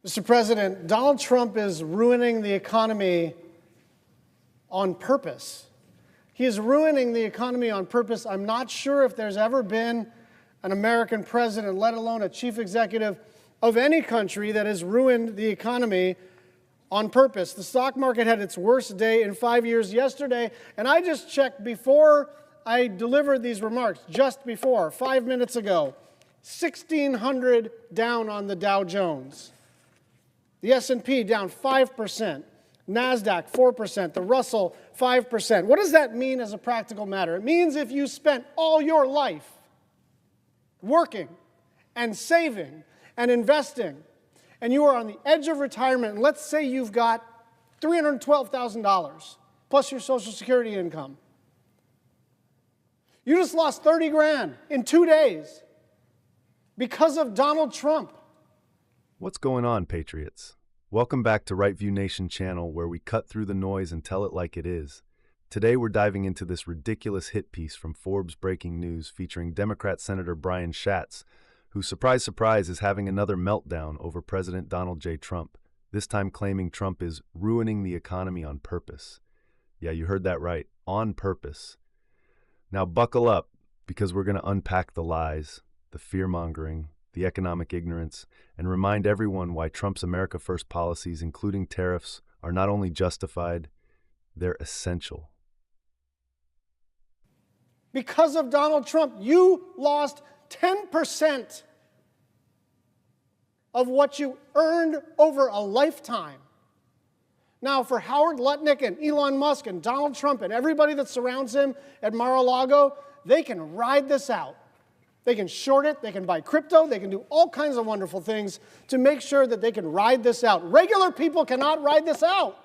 Mr. President, Donald Trump is ruining the economy on purpose. He is ruining the economy on purpose. I'm not sure if there's ever been an American president, let alone a chief executive of any country, that has ruined the economy on purpose. The stock market had its worst day in 5 years yesterday, and I just checked before I delivered these remarks, just before, 5 minutes ago, 1,600 down on the Dow Jones. The S&P down 5%, NASDAQ 4%, the Russell 5%. What does that mean as a practical matter? It means if you spent all your life working and saving and investing, and you are on the edge of retirement, and let's say you've got $312,000 plus your Social Security income. You just lost 30 grand in 2 days because of Donald Trump. What's going on, patriots? Welcome back to Right View Nation channel, where we cut through the noise and tell it like it is. Today we're diving into this ridiculous hit piece from Forbes Breaking News featuring Democrat Senator Brian Schatz, who, surprise, surprise, is having another meltdown over President Donald J. Trump, this time claiming Trump is ruining the economy on purpose. Yeah, you heard that right, on purpose. Now buckle up, because we're going to unpack the lies, the fear-mongering, the economic ignorance, and remind everyone why Trump's America First policies, including tariffs, are not only justified, they're essential. Because of Donald Trump, you lost 10% of what you earned over a lifetime. Now, for Howard Lutnick and Elon Musk and Donald Trump and everybody that surrounds him at Mar-a-Lago, they can ride this out. They can short it, they can buy crypto, they can do all kinds of wonderful things to make sure that they can ride this out. Regular people cannot ride this out.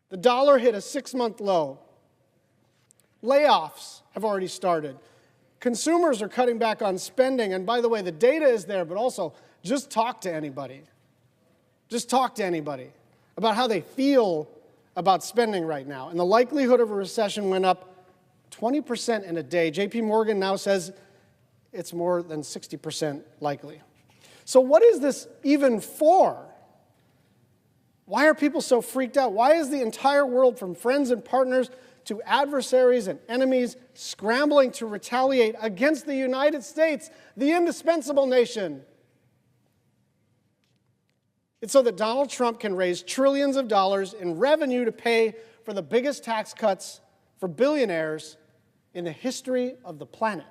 The dollar hit a 6-month low. Layoffs have already started. Consumers are cutting back on spending, and by the way, the data is there, but also just talk to anybody. Just talk to anybody about how they feel about spending right now. And the likelihood of a recession went up 20% in a day. JP Morgan now says it's more than 60% likely. So what is this even for? Why are people so freaked out? Why is the entire world, from friends and partners to adversaries and enemies, scrambling to retaliate against the United States, the indispensable nation? It's so that Donald Trump can raise trillions of dollars in revenue to pay for the biggest tax cuts for billionaires in the history of the planet.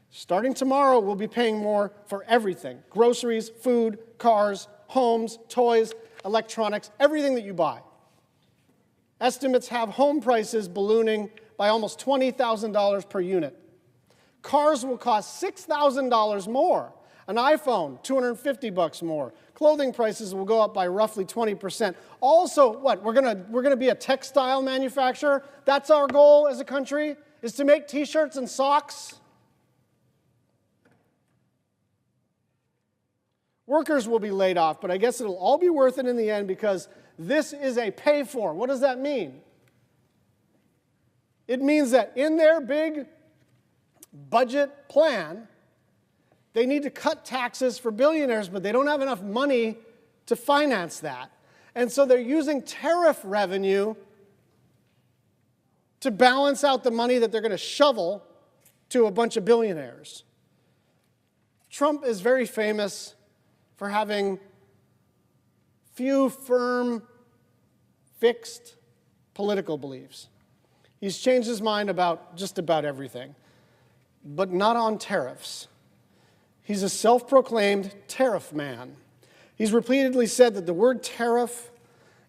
Starting tomorrow, we'll be paying more for everything: groceries, food, cars, homes, toys, electronics, everything that you buy. Estimates have home prices ballooning by almost $20,000 per unit. Cars will cost $6,000 more. An iPhone, $250 more. Clothing prices will go up by roughly 20%. Also, what? We're gonna be a textile manufacturer? That's our goal as a country, is to make t-shirts and socks? Workers will be laid off, but I guess it'll all be worth it in the end, because this is a pay for. What does that mean? It means that in their big budget plan, they need to cut taxes for billionaires, but they don't have enough money to finance that. And so they're using tariff revenue to balance out the money that they're going to shovel to a bunch of billionaires. Trump is very famous for having few firm, fixed political beliefs. He's changed his mind about just about everything, but not on tariffs. He's a self-proclaimed tariff man. He's repeatedly said that the word tariff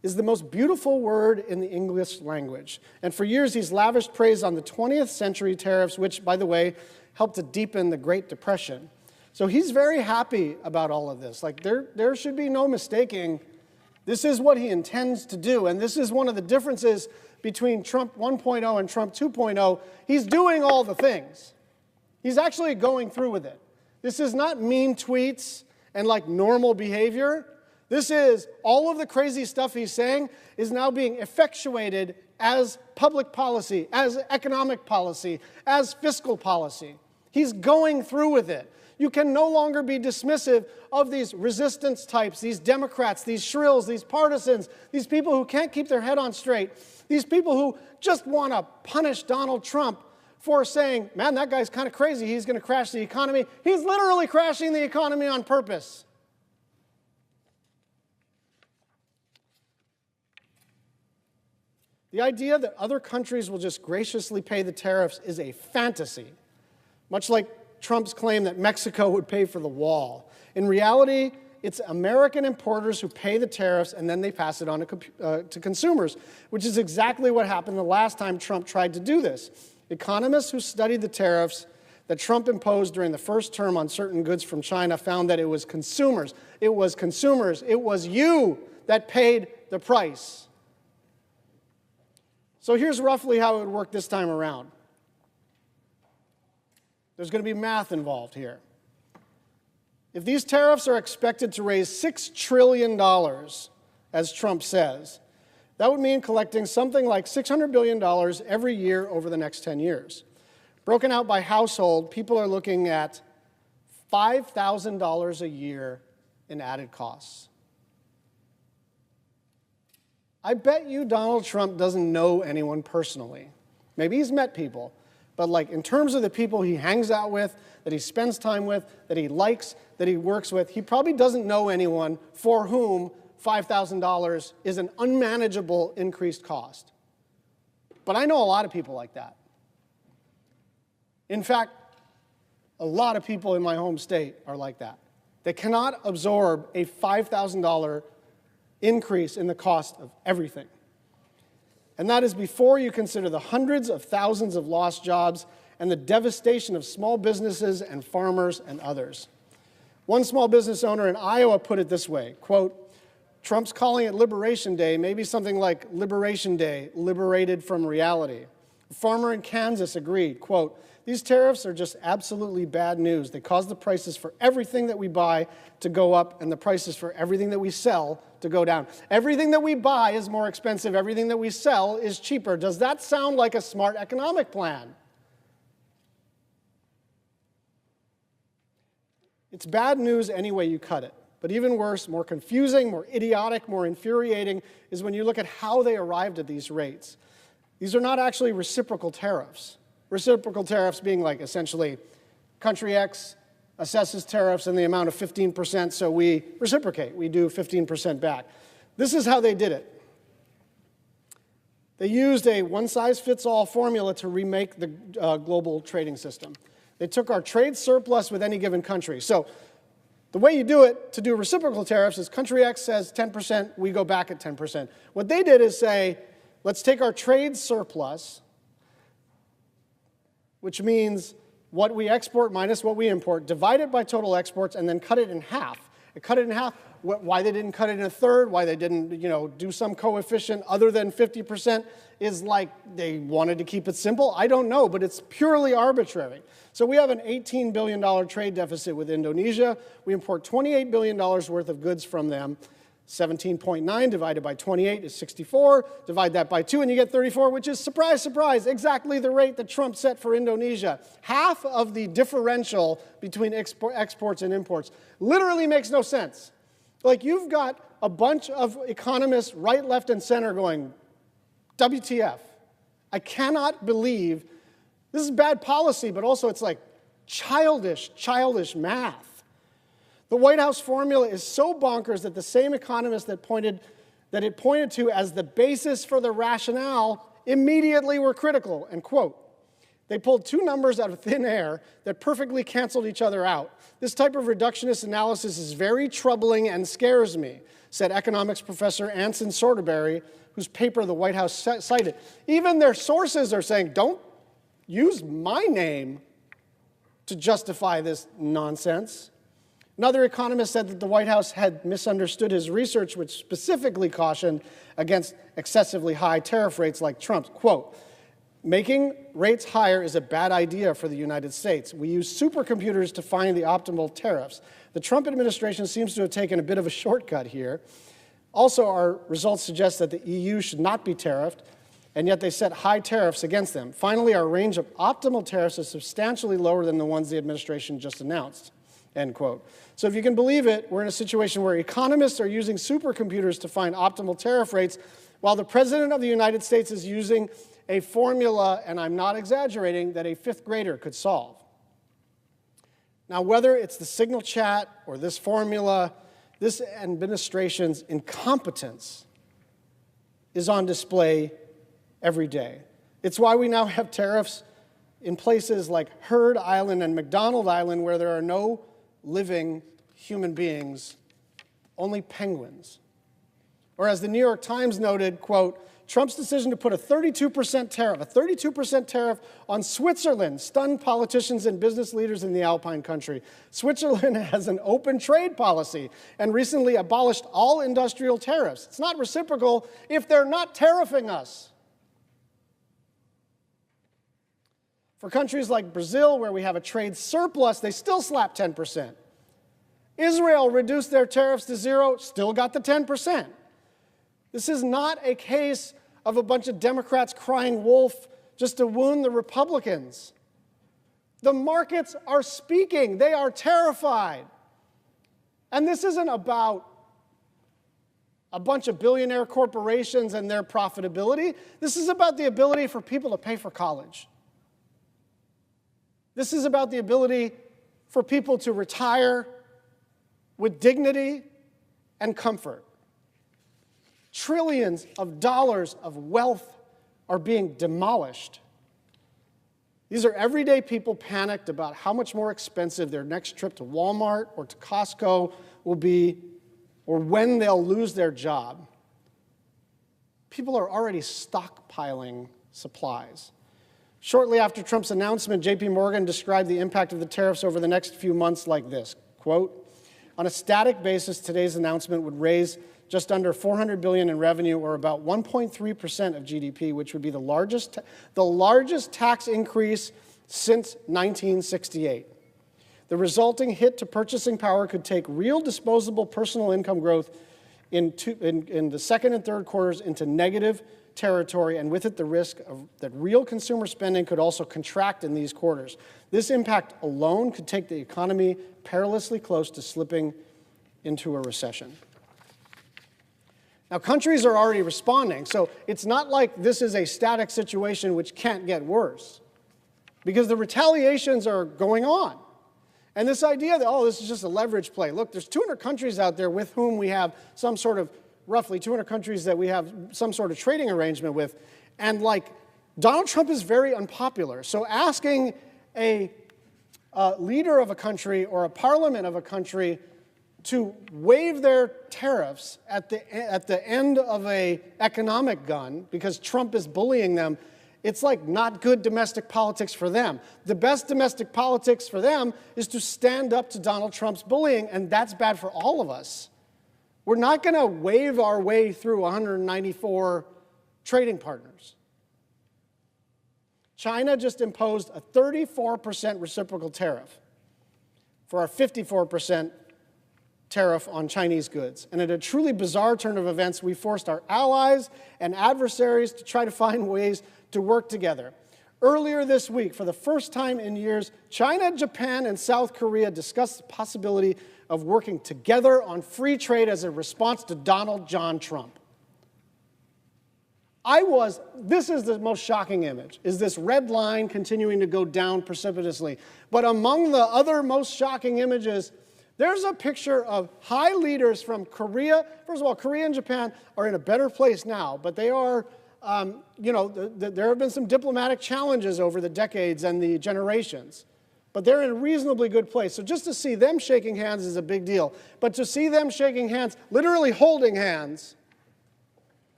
is the most beautiful word in the English language. And for years, he's lavished praise on the 20th century tariffs, which, by the way, helped to deepen the Great Depression. So he's very happy about all of this. Like, there should be no mistaking, this is what he intends to do. And this is one of the differences between Trump 1.0 and Trump 2.0. He's doing all the things. He's actually going through with it. This is not mean tweets and like normal behavior. This is all of the crazy stuff he's saying is now being effectuated as public policy, as economic policy, as fiscal policy. He's going through with it. You can no longer be dismissive of these resistance types, these Democrats, these shrills, these partisans, these people who can't keep their head on straight, these people who just want to punish Donald Trump for saying, man, that guy's kind of crazy, he's going to crash the economy. He's literally crashing the economy on purpose. The idea that other countries will just graciously pay the tariffs is a fantasy, much like Trump's claim that Mexico would pay for the wall. In reality, it's American importers who pay the tariffs and then they pass it on to consumers, which is exactly what happened the last time Trump tried to do this. Economists who studied the tariffs that Trump imposed during the first term on certain goods from China found that it was consumers. It was you that paid the price. So here's roughly how it would work this time around. There's going to be math involved here. If these tariffs are expected to raise $6 trillion, as Trump says, that would mean collecting something like $600 billion every year over the next 10 years. Broken out by household, people are looking at $5,000 a year in added costs. I bet you Donald Trump doesn't know anyone personally. Maybe he's met people, but like in terms of the people he hangs out with, that he spends time with, that he likes, that he works with, he probably doesn't know anyone for whom $5,000 is an unmanageable increased cost. But I know a lot of people like that. In fact, a lot of people in my home state are like that. They cannot absorb a $5,000 increase in the cost of everything. And that is before you consider the hundreds of thousands of lost jobs and the devastation of small businesses and farmers and others. One small business owner in Iowa put it this way, quote, Trump's calling it Liberation Day, maybe something like Liberation Day, liberated from reality. A farmer in Kansas agreed, quote, these tariffs are just absolutely bad news. They cause the prices for everything that we buy to go up and the prices for everything that we sell to go down. Everything that we buy is more expensive. Everything that we sell is cheaper. Does that sound like a smart economic plan? It's bad news any way you cut it. But even worse, more confusing, more idiotic, more infuriating is when you look at how they arrived at these rates. These are not actually reciprocal tariffs. Reciprocal tariffs being like essentially country X assesses tariffs in the amount of 15%, so we reciprocate. We do 15% back. This is how they did it. They used a one-size-fits-all formula to remake the global trading system. They took our trade surplus with any given country. So the way you do it to do reciprocal tariffs is country X says 10%, we go back at 10%. What they did is say, let's take our trade surplus, which means what we export minus what we import, divide it by total exports, and then cut it in half. It cut it in half. Why they didn't cut it in a third, why they didn't, do some coefficient other than 50% is like they wanted to keep it simple. I don't know, but it's purely arbitrary. So we have an $18 billion trade deficit with Indonesia. We import $28 billion worth of goods from them. 17.9 divided by 28 is 64. Divide that by 2 and you get 34, which is, surprise, surprise, exactly the rate that Trump set for Indonesia. Half of the differential between exports and imports literally makes no sense. Like you've got a bunch of economists, right, left, and center going, WTF. I cannot believe, this is bad policy, but also it's like childish math. The White House formula is so bonkers that the same economists that it pointed to as the basis for the rationale immediately were critical, and quote, they pulled two numbers out of thin air that perfectly canceled each other out. This type of reductionist analysis is very troubling and scares me, said economics professor Anson Sorterberry, whose paper the White House cited. Even their sources are saying, don't use my name to justify this nonsense. Another economist said that the White House had misunderstood his research, which specifically cautioned against excessively high tariff rates like Trump's. Quote, making rates higher is a bad idea for the United States. We use supercomputers to find the optimal tariffs. The Trump administration seems to have taken a bit of a shortcut here. Also, our results suggest that the EU should not be tariffed, and yet they set high tariffs against them. Finally, our range of optimal tariffs is substantially lower than the ones the administration just announced. end quote. So if you can believe it, we're in a situation where economists are using supercomputers to find optimal tariff rates, while the President of the United States is using a formula, and I'm not exaggerating, that a fifth grader could solve. Now, whether it's the signal chat or this formula, this administration's incompetence is on display every day. It's why we now have tariffs in places like Heard Island and McDonald Island, where there are no living human beings, only penguins. Or as the New York Times noted, quote, Trump's decision to put a 32% tariff on Switzerland stunned politicians and business leaders in the Alpine country. Switzerland has an open trade policy and recently abolished all industrial tariffs. It's not reciprocal if they're not tariffing us. For countries like Brazil, where we have a trade surplus, they still slap 10%. Israel reduced their tariffs to 0, still got the 10%. This is not a case of a bunch of Democrats crying wolf just to wound the Republicans. The markets are speaking. They are terrified. And this isn't about a bunch of billionaire corporations and their profitability. This is about the ability for people to pay for college. This is about the ability for people to retire with dignity and comfort. Trillions of dollars of wealth are being demolished. These are everyday people panicked about how much more expensive their next trip to Walmart or to Costco will be, or when they'll lose their job. People are already stockpiling supplies. Shortly after Trump's announcement, J.P. Morgan described the impact of the tariffs over the next few months like this, quote, on a static basis, today's announcement would raise just under $400 billion in revenue, or about 1.3% of GDP, which would be the largest tax increase since 1968. The resulting hit to purchasing power could take real disposable personal income growth in the second and third quarters into negative territory, and with it the risk that real consumer spending could also contract in these quarters. This impact alone could take the economy perilously close to slipping into a recession. Now, countries are already responding, so it's not like this is a static situation which can't get worse, because the retaliations are going on. And this idea that, oh, this is just a leverage play. Look, there's 200 countries out there with whom we have some sort of, roughly 200 countries that we have some sort of trading arrangement with, and like, Donald Trump is very unpopular. So asking a leader of a country or a parliament of a country to waive their tariffs at the end of an economic gun because Trump is bullying them, it's like not good domestic politics for them. The best domestic politics for them is to stand up to Donald Trump's bullying, and that's bad for all of us. We're not going to wave our way through 194 trading partners. China just imposed a 34% reciprocal tariff for our 54% tariff on Chinese goods. And at a truly bizarre turn of events, we forced our allies and adversaries to try to find ways to work together. Earlier this week, for the first time in years, China, Japan, and South Korea discussed the possibility of working together on free trade as a response to Donald John Trump. This is the most shocking image, is this red line continuing to go down precipitously. But among the other most shocking images, there's a picture of high leaders from Korea. First of all, Korea and Japan are in a better place now, but they are, there have been some diplomatic challenges over the decades and the generations. But they're in a reasonably good place. So just to see them shaking hands is a big deal. But to see them shaking hands, literally holding hands,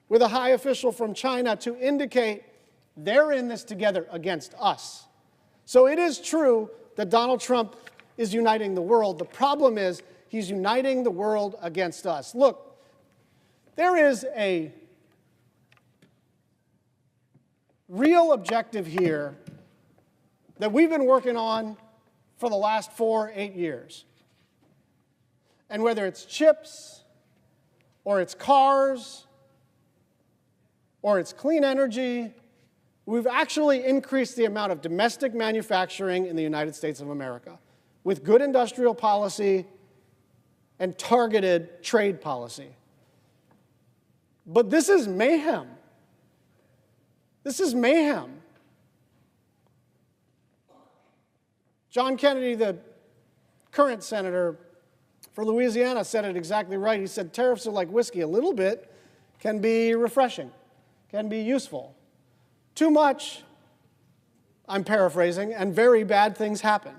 with a high official from China to indicate they're in this together against us. So it is true that Donald Trump is uniting the world. The problem is he's uniting the world against us. Look, there is a real objective here that we've been working on for the last 8 years. And whether it's chips, or it's cars, or it's clean energy, we've actually increased the amount of domestic manufacturing in the United States of America. with good industrial policy and targeted trade policy. But this is mayhem. This is mayhem. John Kennedy, the current senator for Louisiana, said it exactly right. He said tariffs are like whiskey. A little bit can be refreshing, can be useful. Too much, I'm paraphrasing, and very bad things happen.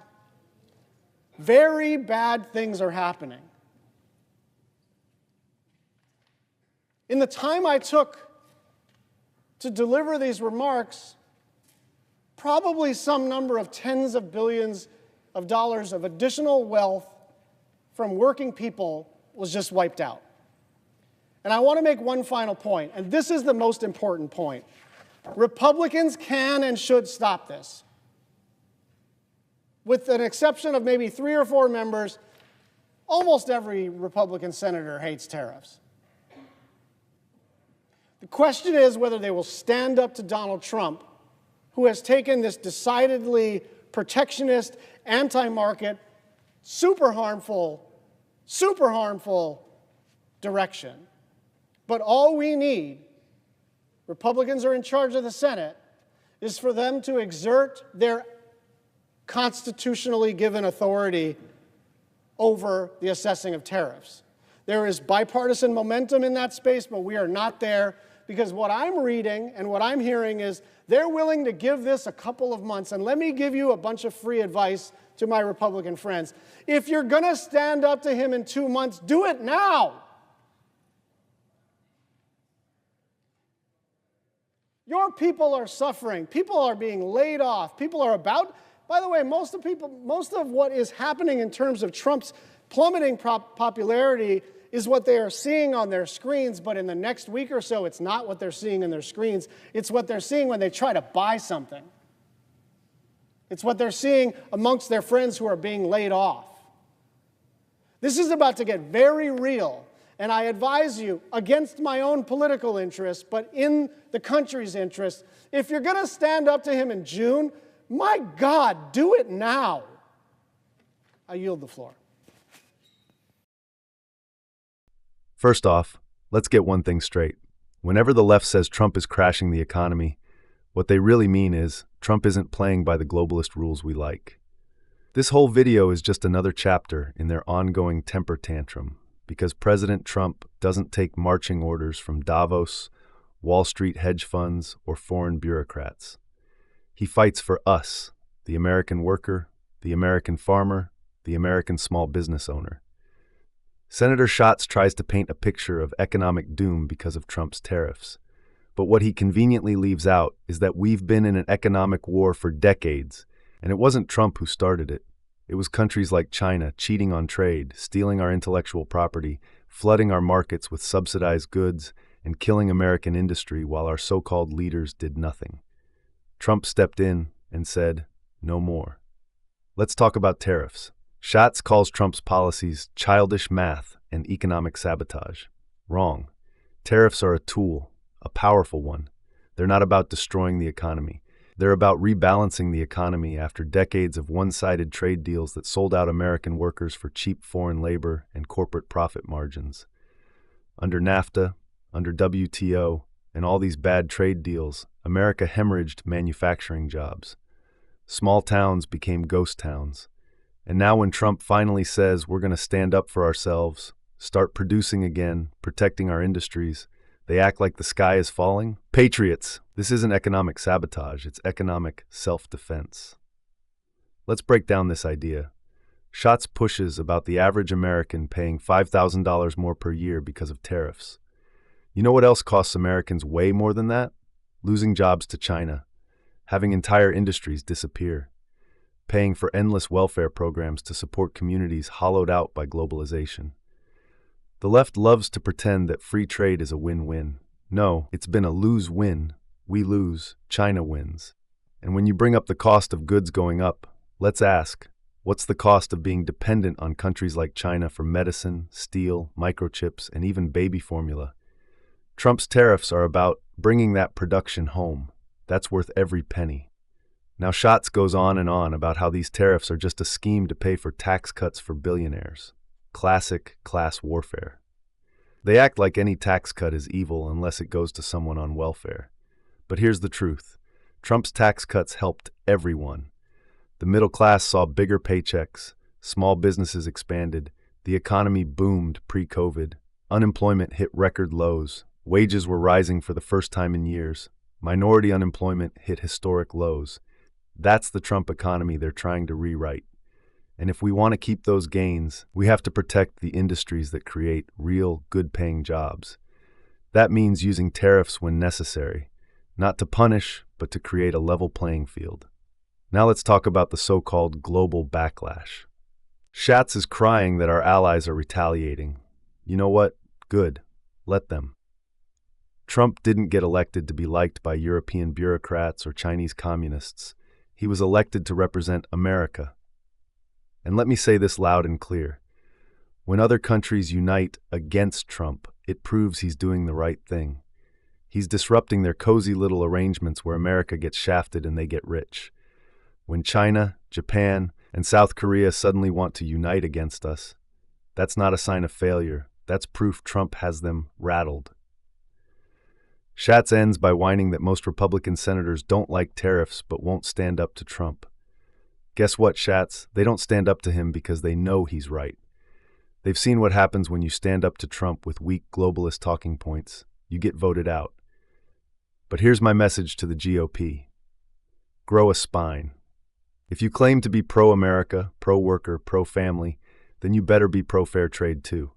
Very bad things are happening. In the time I took to deliver these remarks, probably some number of tens of billions of dollars of additional wealth from working people was just wiped out. And I want to make one final point, and this is the most important point. Republicans can and should stop this. With an exception of maybe 3 or 4 members, almost every Republican senator hates tariffs. The question is whether they will stand up to Donald Trump, who has taken this decidedly protectionist, anti-market, super harmful direction. But all we need, Republicans are in charge of the Senate, is for them to exert their constitutionally given authority over the assessing of tariffs. There is bipartisan momentum in that space, but we are not there, because what I'm reading and what I'm hearing is they're willing to give this a couple of months. And let me give you a bunch of free advice to my Republican friends. If you're going to stand up to him in 2 months, do it now. Your people are suffering. People are being laid off. People are about, by the way, most of what is happening in terms of Trump's plummeting popularity is what they are seeing on their screens, but in the next week or so, it's not what they're seeing in their screens. It's what they're seeing when they try to buy something. It's what they're seeing amongst their friends who are being laid off. This is about to get very real, and I advise you, against my own political interests, but in the country's interest, if you're going to stand up to him in June, my God, do it now. I yield the floor. First off, let's get one thing straight. Whenever the left says Trump is crashing the economy, what they really mean is Trump isn't playing by the globalist rules we like. This whole video is just another chapter in their ongoing temper tantrum, because President Trump doesn't take marching orders from Davos, Wall Street hedge funds, or foreign bureaucrats. He fights for us, the American worker, the American farmer, the American small business owner. Senator Schatz tries to paint a picture of economic doom because of Trump's tariffs. But what he conveniently leaves out is that we've been in an economic war for decades, and it wasn't Trump who started it. It was countries like China cheating on trade, stealing our intellectual property, flooding our markets with subsidized goods, and killing American industry while our so-called leaders did nothing. Trump stepped in and said, no more. Let's talk about tariffs. Schatz calls Trump's policies childish math and economic sabotage. Wrong. Tariffs are a tool, a powerful one. They're not about destroying the economy. They're about rebalancing the economy after decades of one-sided trade deals that sold out American workers for cheap foreign labor and corporate profit margins. Under NAFTA, under WTO, and all these bad trade deals, America hemorrhaged manufacturing jobs. Small towns became ghost towns. And now when Trump finally says we're going to stand up for ourselves, start producing again, protecting our industries, they act like the sky is falling? Patriots, this isn't economic sabotage, it's economic self-defense. Let's break down this idea. Schatz pushes about the average American paying $5,000 more per year because of tariffs. You know what else costs Americans way more than that? Losing jobs to China, having entire industries disappear, paying for endless welfare programs to support communities hollowed out by globalization. The left loves to pretend that free trade is a win-win. No, it's been a lose-win. We lose, China wins. And when you bring up the cost of goods going up, let's ask, what's the cost of being dependent on countries like China for medicine, steel, microchips, and even baby formula? Trump's tariffs are about bringing that production home. That's worth every penny. Now, Schatz goes on and on about how these tariffs are just a scheme to pay for tax cuts for billionaires. Classic class warfare. They act like any tax cut is evil unless it goes to someone on welfare. But here's the truth. Trump's tax cuts helped everyone. The middle class saw bigger paychecks, small businesses expanded, the economy boomed pre-COVID, unemployment hit record lows, wages were rising for the first time in years, minority unemployment hit historic lows. That's the Trump economy they're trying to rewrite. And if we want to keep those gains, we have to protect the industries that create real, good-paying jobs. That means using tariffs when necessary, not to punish, but to create a level playing field. Now let's talk about the so-called global backlash. Schatz is crying that our allies are retaliating. You know what? Good. Let them. Trump didn't get elected to be liked by European bureaucrats or Chinese communists. He was elected to represent America. And let me say this loud and clear. When other countries unite against Trump, it proves he's doing the right thing. He's disrupting their cozy little arrangements where America gets shafted and they get rich. When China, Japan, and South Korea suddenly want to unite against us, that's not a sign of failure. That's proof Trump has them rattled. Schatz ends by whining that most Republican senators don't like tariffs but won't stand up to Trump. Guess what, Schatz? They don't stand up to him because they know he's right. They've seen what happens when you stand up to Trump with weak globalist talking points. You get voted out. But here's my message to the GOP. Grow a spine. If you claim to be pro-America, pro-worker, pro-family, then you better be pro-fair trade too.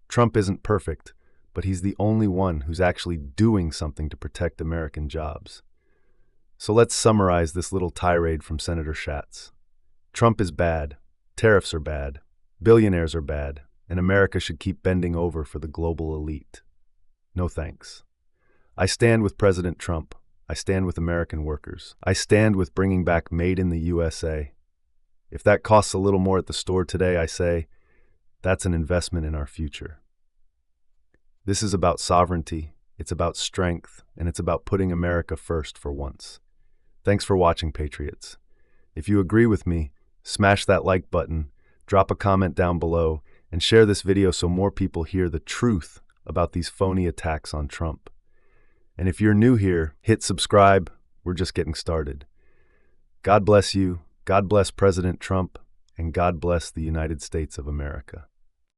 Trump isn't perfect, but he's the only one who's actually doing something to protect American jobs. So let's summarize this little tirade from Senator Schatz. Trump is bad, tariffs are bad, billionaires are bad, and America should keep bending over for the global elite. No thanks. I stand with President Trump. I stand with American workers. I stand with bringing back Made in the USA. If that costs a little more at the store today, I say, that's an investment in our future. This is about sovereignty, it's about strength, and it's about putting America first for once. Thanks for watching, Patriots. If you agree with me, smash that like button, drop a comment down below, and share this video so more people hear the truth about these phony attacks on Trump. And if you're new here, hit subscribe. We're just getting started. God bless you, God bless President Trump, and God bless the United States of America.